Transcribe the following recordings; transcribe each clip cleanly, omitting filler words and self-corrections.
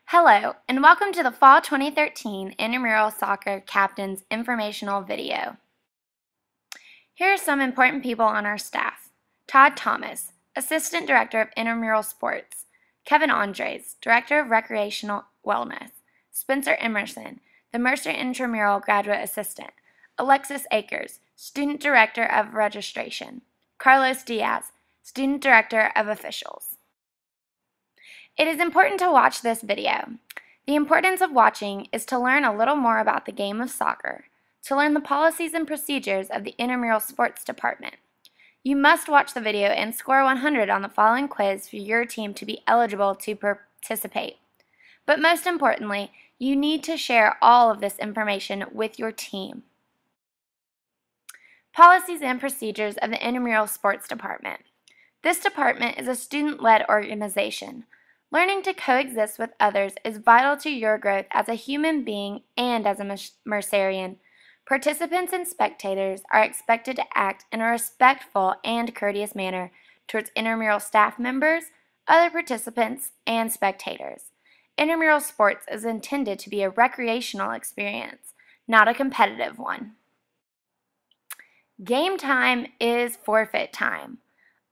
Hello, and welcome to the Fall 2013 Intramural Soccer Captain's Informational Video. Here are some important people on our staff. Todd Thomas, Assistant Director of Intramural Sports. Kevin Andres, Director of Recreational Wellness. Spencer Emerson, the Mercer Intramural Graduate Assistant. Alexis Akers, Student Director of Registration. Carlos Diaz, Student Director of Officials. It is important to watch this video. The importance of watching is to learn a little more about the game of soccer, to learn the policies and procedures of the Intramural Sports Department. You must watch the video and score 100 on the following quiz for your team to be eligible to participate. But most importantly, you need to share all of this information with your team. Policies and procedures of the Intramural Sports Department. This department is a student-led organization. Learning to coexist with others is vital to your growth as a human being and as a Mercerian. Participants and spectators are expected to act in a respectful and courteous manner towards intramural staff members, other participants, and spectators. Intramural sports is intended to be a recreational experience, not a competitive one. Game time is forfeit time.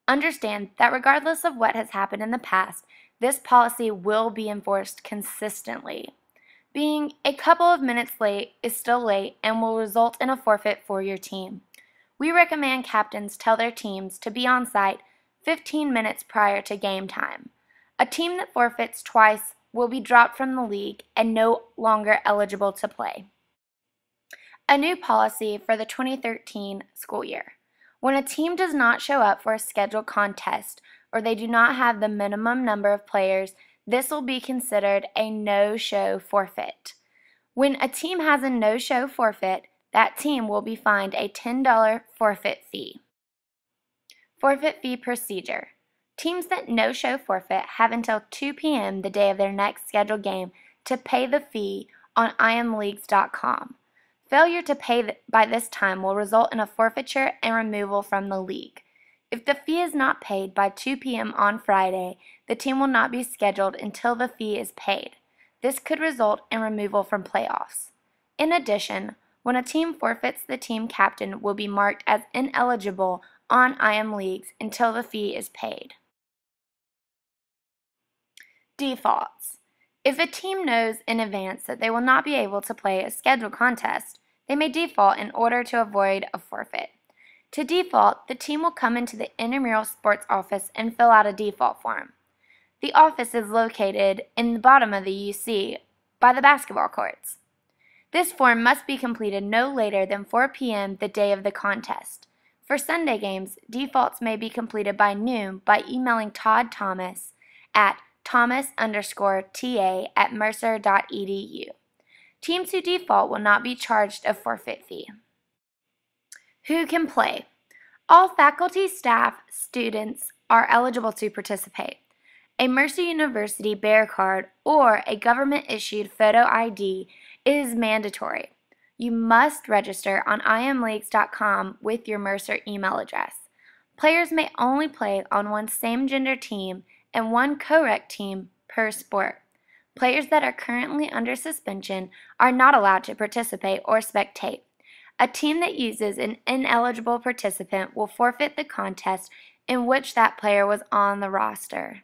Understand that regardless of what has happened in the past, this policy will be enforced consistently. Being a couple of minutes late is still late and will result in a forfeit for your team. We recommend captains tell their teams to be on site 15 minutes prior to game time. A team that forfeits twice will be dropped from the league and no longer eligible to play. A new policy for the 2013 school year. When a team does not show up for a scheduled contest or they do not have the minimum number of players, this will be considered a no-show forfeit. When a team has a no-show forfeit, that team will be fined a $10 forfeit fee. Forfeit fee procedure. Teams that no-show forfeit have until 2 p.m. the day of their next scheduled game to pay the fee on imleagues.com. Failure to pay by this time will result in a forfeiture and removal from the league. If the fee is not paid by 2 p.m. on Friday, the team will not be scheduled until the fee is paid. This could result in removal from playoffs. In addition, when a team forfeits, the team captain will be marked as ineligible on Leagues until the fee is paid. Defaults. If a team knows in advance that they will not be able to play a scheduled contest, they may default in order to avoid a forfeit. To default, the team will come into the Intramural Sports office and fill out a default form. The office is located in the bottom of the UC by the basketball courts. This form must be completed no later than 4 p.m. the day of the contest. For Sunday games, defaults may be completed by noon by emailing Todd Thomas at thomas_ta@mercer.edu. Teams who default will not be charged a forfeit fee. Who can play? All faculty, staff, students are eligible to participate. A Mercer University Bear Card or a government-issued photo ID is mandatory. You must register on imleagues.com with your Mercer email address. Players may only play on one same-gender team and one co-rec team per sport. Players that are currently under suspension are not allowed to participate or spectate. A team that uses an ineligible participant will forfeit the contest in which that player was on the roster.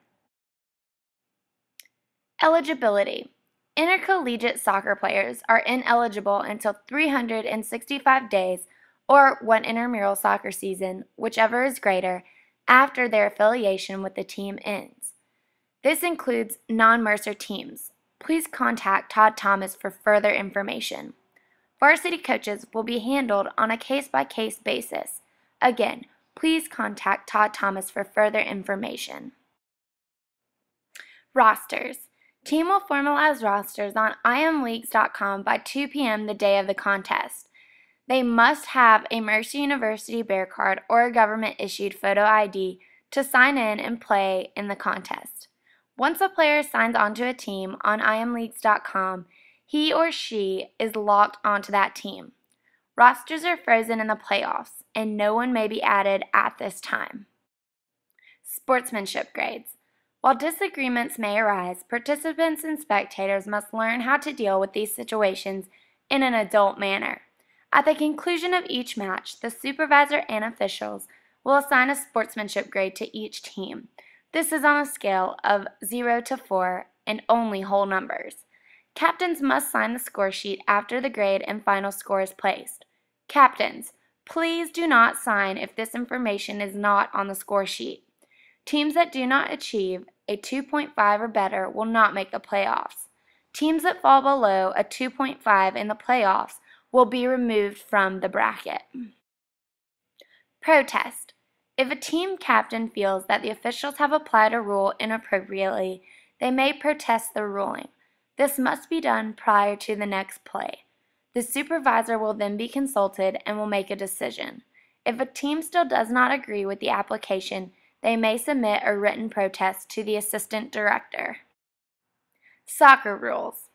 Eligibility. Intercollegiate soccer players are ineligible until 365 days or one intramural soccer season, whichever is greater, after their affiliation with the team ends. This includes non-Mercer teams. Please contact Todd Thomas for further information. Varsity coaches will be handled on a case-by-case basis. Again, please contact Todd Thomas for further information. Rosters. Team will formalize rosters on imleagues.com by 2 p.m. the day of the contest. They must have a Mercer University Bear Card or a government-issued photo ID to sign in and play in the contest. Once a player signs onto a team on imleagues.com, he or she is locked onto that team. Rosters are frozen in the playoffs, and no one may be added at this time. Sportsmanship grades. While disagreements may arise, participants and spectators must learn how to deal with these situations in an adult manner. At the conclusion of each match, the supervisor and officials will assign a sportsmanship grade to each team. This is on a scale of 0 to 4 and only whole numbers. Captains must sign the score sheet after the grade and final score is placed. Captains, please do not sign if this information is not on the score sheet. Teams that do not achieve a 2.5 or better will not make the playoffs. Teams that fall below a 2.5 in the playoffs will be removed from the bracket. Protest. If a team captain feels that the officials have applied a rule inappropriately, they may protest the ruling. This must be done prior to the next play. The supervisor will then be consulted and will make a decision. If a team still does not agree with the application, they may submit a written protest to the assistant director. Soccer rules.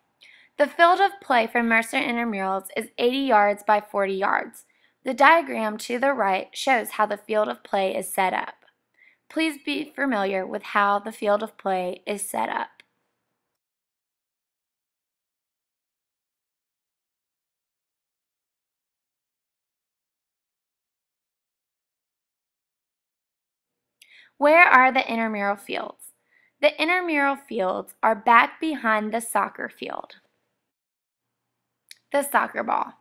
The field of play for Mercer Intramurals is 80 yards by 40 yards. The diagram to the right shows how the field of play is set up. Please be familiar with how the field of play is set up. Where are the intramural fields? The intramural fields are back behind the soccer field. The soccer ball.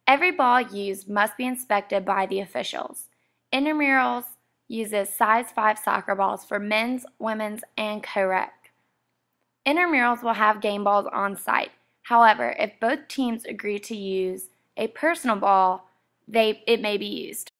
Every ball used must be inspected by the officials. Intramurals uses size 5 soccer balls for men's, women's, and co-rec. Intramurals will have game balls on site. However, if both teams agree to use a personal ball, it may be used.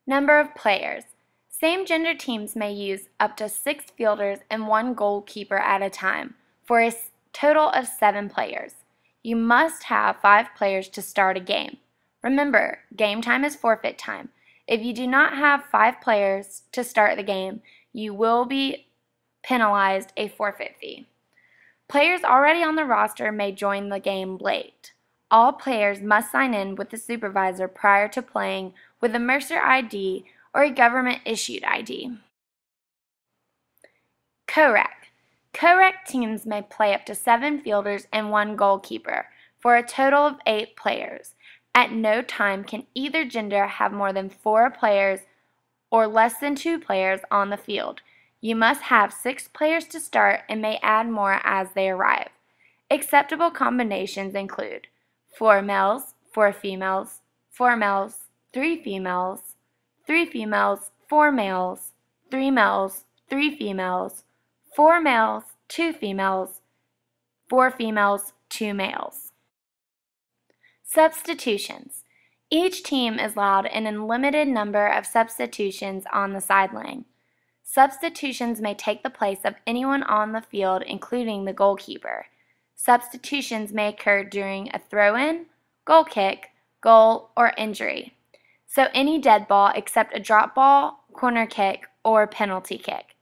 Number of players. Same-gender teams may use up to 6 fielders and 1 goalkeeper at a time, for a total of 7 players. You must have 5 players to start a game. Remember, game time is forfeit time. If you do not have 5 players to start the game, you will be penalized a forfeit fee. Players already on the roster may join the game late. All players must sign in with the supervisor prior to playing with a Mercer ID or a government-issued ID. Co-rec. Co-rec teams may play up to 7 fielders and 1 goalkeeper, for a total of 8 players. At no time can either gender have more than 4 players or less than 2 players on the field. You must have 6 players to start and may add more as they arrive. Acceptable combinations include 4 males, 4 females, 4 males, 3 females, 3 females, 4 males, 3 males, 3 females, 4 males, 2 females, 4 females, 2 males. Substitutions. Each team is allowed an unlimited number of substitutions on the sideline. Substitutions may take the place of anyone on the field, including the goalkeeper. Substitutions may occur during a throw-in, goal kick, goal, or injury. So any dead ball except a drop ball, corner kick, or penalty kick.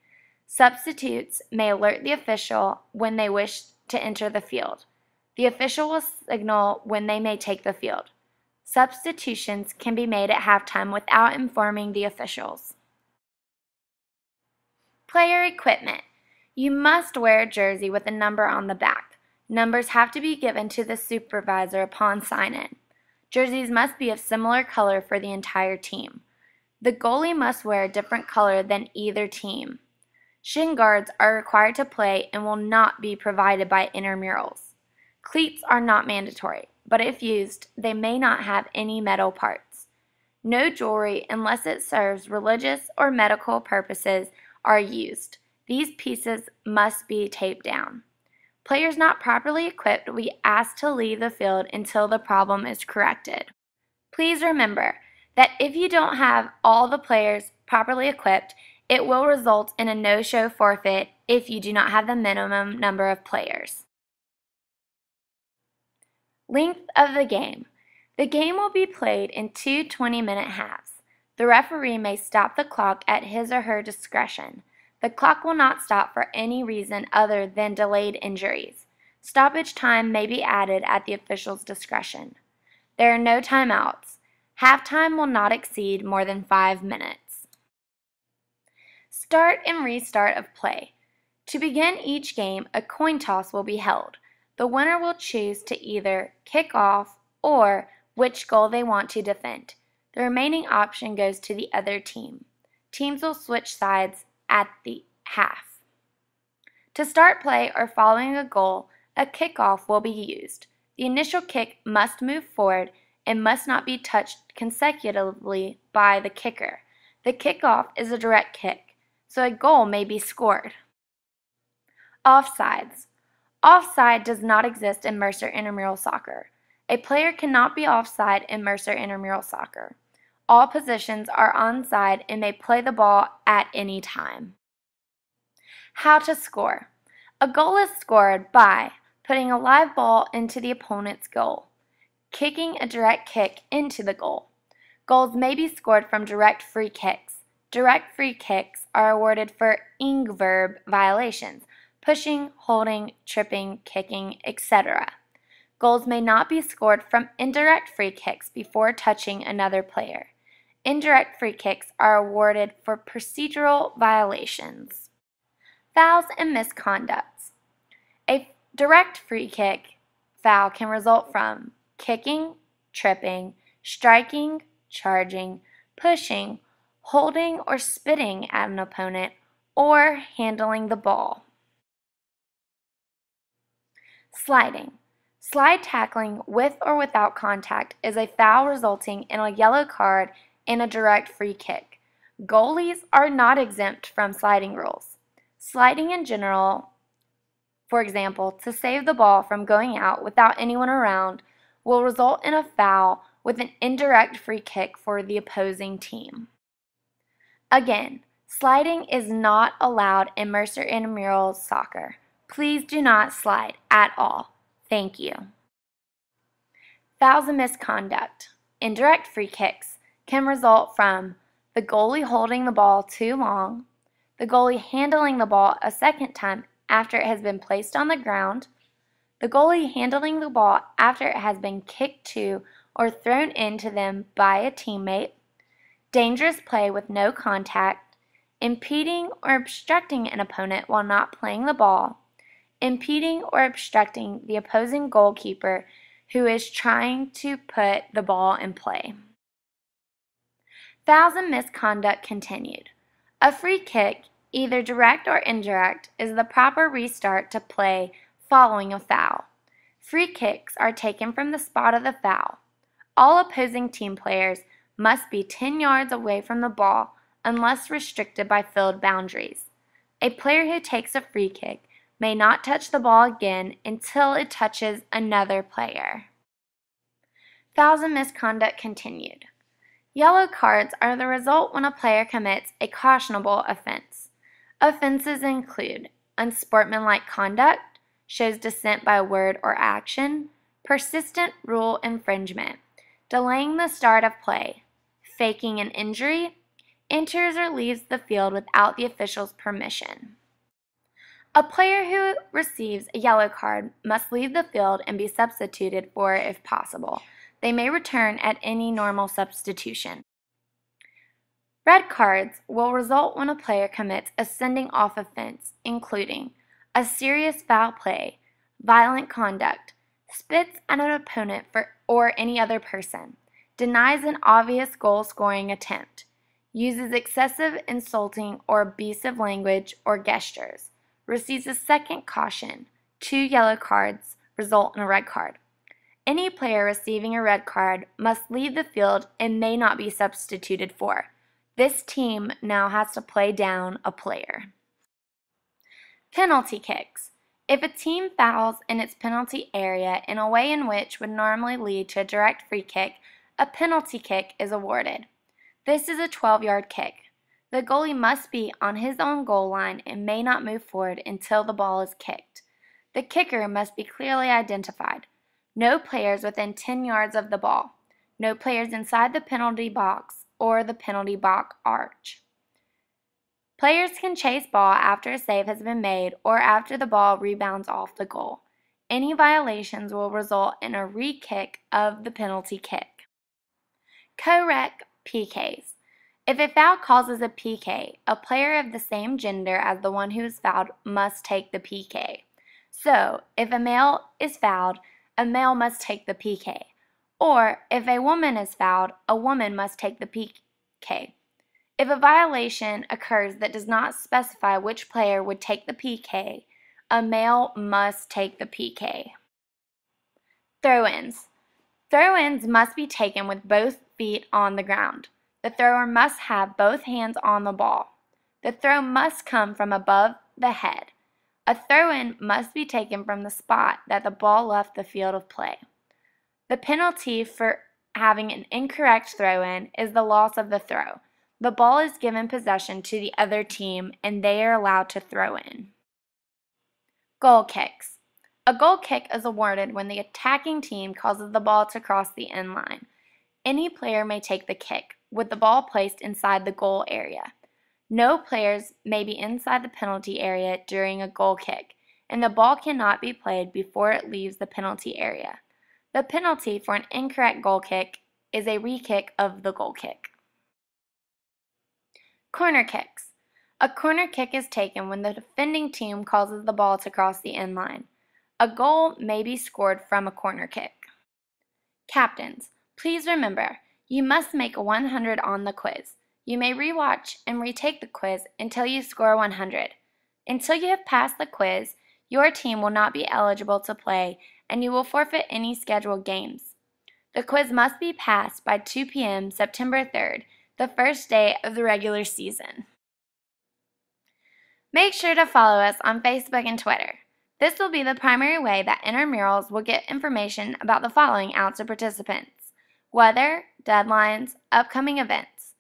Substitutes may alert the official when they wish to enter the field. The official will signal when they may take the field. Substitutions can be made at halftime without informing the officials. Player equipment. You must wear a jersey with a number on the back. Numbers have to be given to the supervisor upon sign-in. Jerseys must be of similar color for the entire team. The goalie must wear a different color than either team. Shin guards are required to play and will not be provided by intramurals. Cleats are not mandatory, but if used, they may not have any metal parts. No jewelry, unless it serves religious or medical purposes, are used. These pieces must be taped down. Players not properly equipped will be asked to leave the field until the problem is corrected. Please remember that if you don't have all the players properly equipped, it will result in a no-show forfeit if you do not have the minimum number of players. Length of the game. The game will be played in 2 20-minute halves. The referee may stop the clock at his or her discretion. The clock will not stop for any reason other than delayed injuries. Stoppage time may be added at the official's discretion. There are no timeouts. Halftime will not exceed more than 5 minutes. Start and restart of play. To begin each game, a coin toss will be held. The winner will choose to either kick off or which goal they want to defend. The remaining option goes to the other team. Teams will switch sides at the half. To start play or following a goal, a kickoff will be used. The initial kick must move forward and must not be touched consecutively by the kicker. The kickoff is a direct kick, so a goal may be scored. Offsides. Offside does not exist in Mercer intramural soccer. A player cannot be offside in Mercer intramural soccer. All positions are onside and may play the ball at any time. How to score. A goal is scored by putting a live ball into the opponent's goal, kicking a direct kick into the goal. Goals may be scored from direct free kicks. Direct free kicks are awarded for ing verb violations, pushing, holding, tripping, kicking, etc. Goals may not be scored from indirect free kicks before touching another player. Indirect free kicks are awarded for procedural violations. Fouls and misconducts. A direct free kick foul can result from kicking, tripping, striking, charging, pushing, holding or spitting at an opponent, or handling the ball. Sliding. Slide tackling with or without contact is a foul resulting in a yellow card and a direct free kick. Goalies are not exempt from sliding rules. Sliding in general, for example, to save the ball from going out without anyone around, will result in a foul with an indirect free kick for the opposing team. Again, sliding is not allowed in Mercer intramural soccer. Please do not slide at all. Thank you. Fouls and misconduct. Indirect free kicks can result from the goalie holding the ball too long, the goalie handling the ball a second time after it has been placed on the ground, the goalie handling the ball after it has been kicked to or thrown into them by a teammate, dangerous play with no contact, impeding or obstructing an opponent while not playing the ball, impeding or obstructing the opposing goalkeeper who is trying to put the ball in play. Fouls and misconduct continued. A free kick, either direct or indirect, is the proper restart to play following a foul. Free kicks are taken from the spot of the foul. All opposing team players must be 10 yards away from the ball unless restricted by field boundaries. A player who takes a free kick may not touch the ball again until it touches another player. Fouls and misconduct continued. Yellow cards are the result when a player commits a cautionable offense. Offenses include unsportsmanlike conduct, shows dissent by word or action, persistent rule infringement, delaying the start of play, faking an injury, enters or leaves the field without the official's permission. A player who receives a yellow card must leave the field and be substituted for if possible. They may return at any normal substitution. Red cards will result when a player commits a sending off offense, including a serious foul play, violent conduct, spits at an opponent or any other person, denies an obvious goal-scoring attempt, uses excessive, insulting, or abusive language or gestures, receives a second caution. 2 yellow cards result in a red card. Any player receiving a red card must leave the field and may not be substituted for. This team now has to play down a player. Penalty kicks. If a team fouls in its penalty area in a way in which would normally lead to a direct free kick, a penalty kick is awarded. This is a 12-yard kick. The goalie must be on his own goal line and may not move forward until the ball is kicked. The kicker must be clearly identified. No players within 10 yards of the ball. No players inside the penalty box or the penalty box arch. Players can chase ball after a save has been made or after the ball rebounds off the goal. Any violations will result in a re-kick of the penalty kick. Co-rec PKs. If a foul causes a PK, a player of the same gender as the one who is fouled must take the PK. So, if a male is fouled, a male must take the PK. Or, if a woman is fouled, a woman must take the PK. If a violation occurs that does not specify which player would take the PK, a male must take the PK. Throw-ins. Throw-ins must be taken with both feet on the ground. The thrower must have both hands on the ball. The throw must come from above the head. A throw-in must be taken from the spot that the ball left the field of play. The penalty for having an incorrect throw-in is the loss of the throw. The ball is given possession to the other team and they are allowed to throw in. Goal kicks. A goal kick is awarded when the attacking team causes the ball to cross the end line. Any player may take the kick, with the ball placed inside the goal area. No players may be inside the penalty area during a goal kick, and the ball cannot be played before it leaves the penalty area. The penalty for an incorrect goal kick is a re-kick of the goal kick. Corner kicks. A corner kick is taken when the defending team causes the ball to cross the end line. A goal may be scored from a corner kick. Captains, please remember, you must make 100 on the quiz. You may rewatch and retake the quiz until you score 100. Until you have passed the quiz, your team will not be eligible to play and you will forfeit any scheduled games. The quiz must be passed by 2 p.m. September 3rd, the first day of the regular season. Make sure to follow us on Facebook and Twitter. This will be the primary way that intramurals will get information about the following out to participants: weather, deadlines, upcoming events.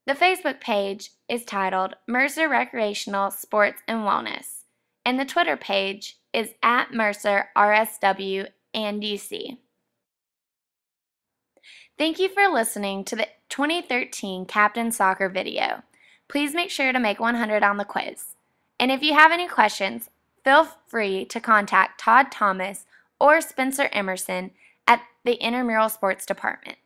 The Facebook page is titled Mercer Recreational Sports and Wellness, and the Twitter page is @MercerRSW and DC. Thank you for listening to the 2013 Captain Soccer video. Please make sure to make 100 on the quiz. And if you have any questions, feel free to contact Todd Thomas or Spencer Emerson at the Intramural Sports Department.